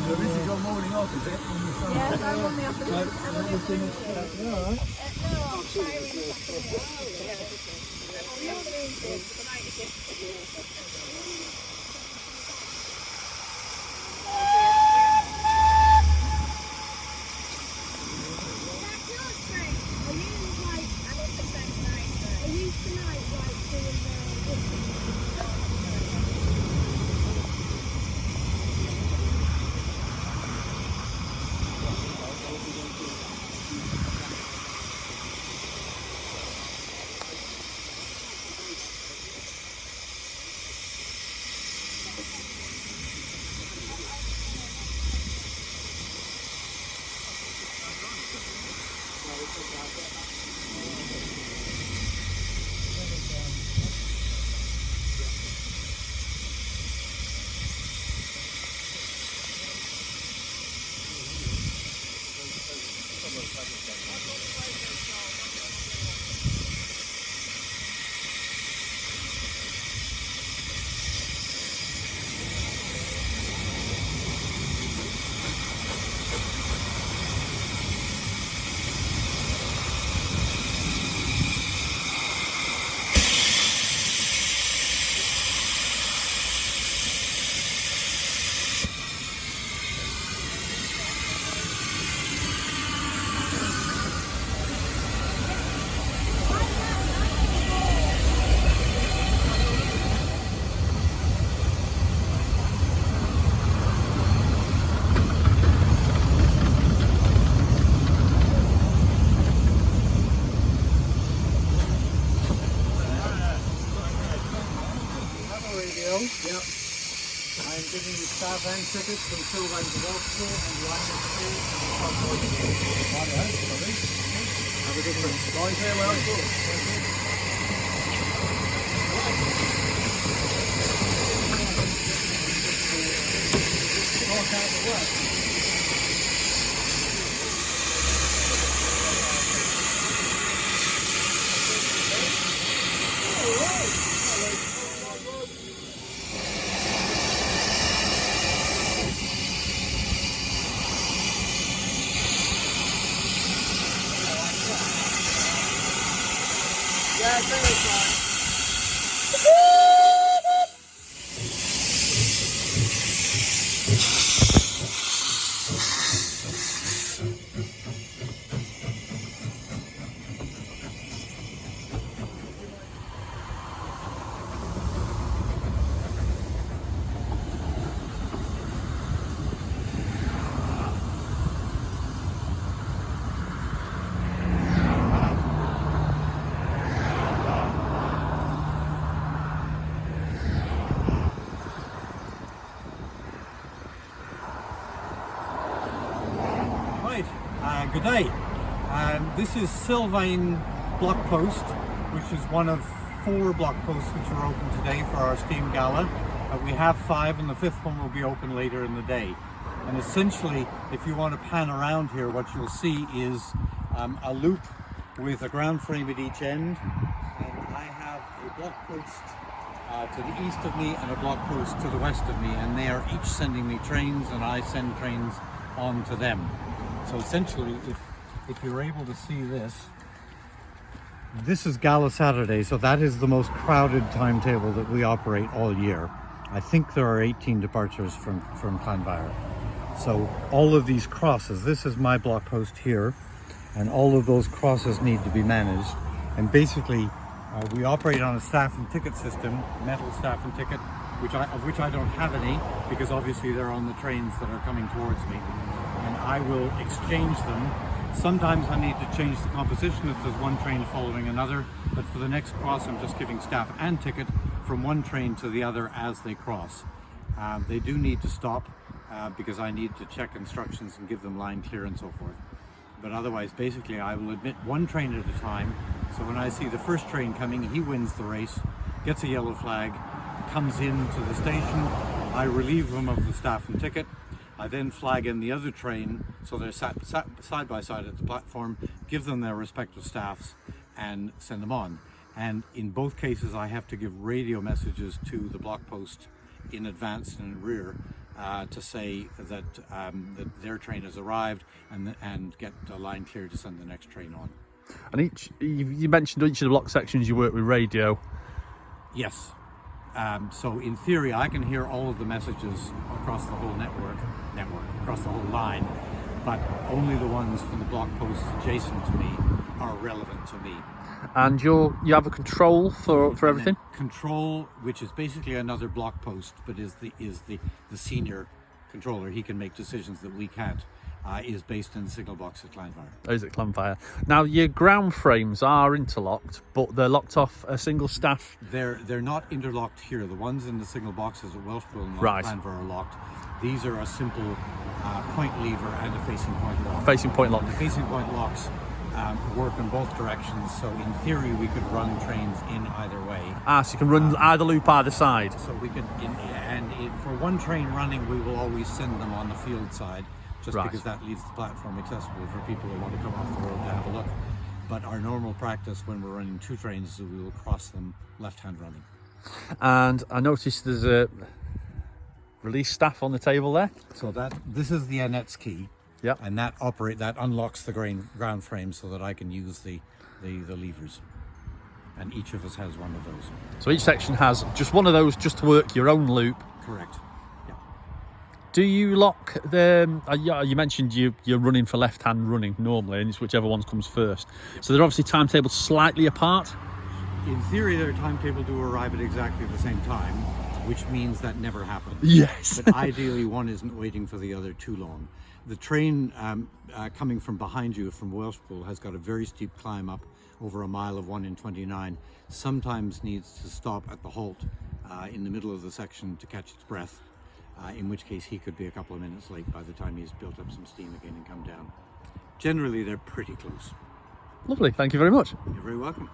This is your morning off, is it? Yes, I'm on the opposite. I'm on the opposite. Yep. I'm giving you staff and tickets from Sylfaen Blockpost and Llanfair and the top board. Alright, sorry. Have a good one. Bye, farewell. Talk out the work. Yeah, very fun. Good day. This is Sylfaen Blockpost, which is one of 4 block posts which are open today for our steam gala. We have 5 and the 5th one will be open later in the day. And essentially, if you want to pan around here, what you'll see is a loop with a ground frame at each end. And I have a block post to the east of me and a block post to the west of me, and they are each sending me trains and I send trains on to them. So essentially, if you're able to see this is Gala Saturday, so that is the most crowded timetable that we operate all year. I think there are 18 departures from Llanfair. So all of these crosses, this is my block post here, and all of those crosses need to be managed. And basically, we operate on a staff and ticket system, metal staff and ticket, of which I don't have any, because obviously they're on the trains that are coming towards me. And I will exchange them. Sometimes I need to change the composition if there's one train following another, but for the next cross I'm just giving staff and ticket from one train to the other as they cross. They do need to stop because I need to check instructions and give them line clear and so forth. But otherwise, basically, I will admit one train at a time. So when I see the first train coming, he wins the race, gets a yellow flag, comes into the station, I relieve them of the staff and ticket. I then flag in the other train, so they're sat side by side at the platform, give them their respective staffs and send them on. And in both cases, I have to give radio messages to the block post in advance and in rear to say that, that their train has arrived and get a line clear to send the next train on. And you mentioned each of the block sections you work with radio. Yes. So in theory, I can hear all of the messages across the whole network, across the whole line, but only the ones from the block posts adjacent to me are relevant to me. And you have a control for everything? Control, which is basically another block post, but is the senior controller. He can make decisions that we can't. Is based in the signal box at Llanfair. Oh, is it Llanfair? Now, your ground frames are interlocked, but they're locked off a single staff. They're not interlocked here. The ones in the signal boxes at Welshpool and Llanfair are locked. These are a simple point lever and a facing point lock. Facing point lock. The facing point locks work in both directions, so in theory we could run trains in either way. So you can run either loop either side. So we could, for one train running, we will always send them on the field side. Just because that leaves the platform accessible for people who want to come off the road to have a look. But our normal practice when we're running two trains is we will cross them left-hand running. And I noticed there's a release staff on the table there. So this is the Annette's key. Yep. And that unlocks the ground frame so that I can use the levers. And each of us has one of those. So each section has just one of those just to work your own loop. Correct. Do you lock the? You mentioned you're running for left-hand running normally, and it's whichever one comes first. Yep. So they're obviously timetabled slightly apart. In theory, their timetable do arrive at exactly the same time, which means that never happens. Yes. But ideally, one isn't waiting for the other too long. The train coming from behind you from Welshpool has got a very steep climb up over a mile of 1 in 29. Sometimes needs to stop at the halt in the middle of the section to catch its breath. In which case he could be a couple of minutes late by the time he's built up some steam again and come down. Generally, they're pretty close. Lovely, thank you very much. You're very welcome.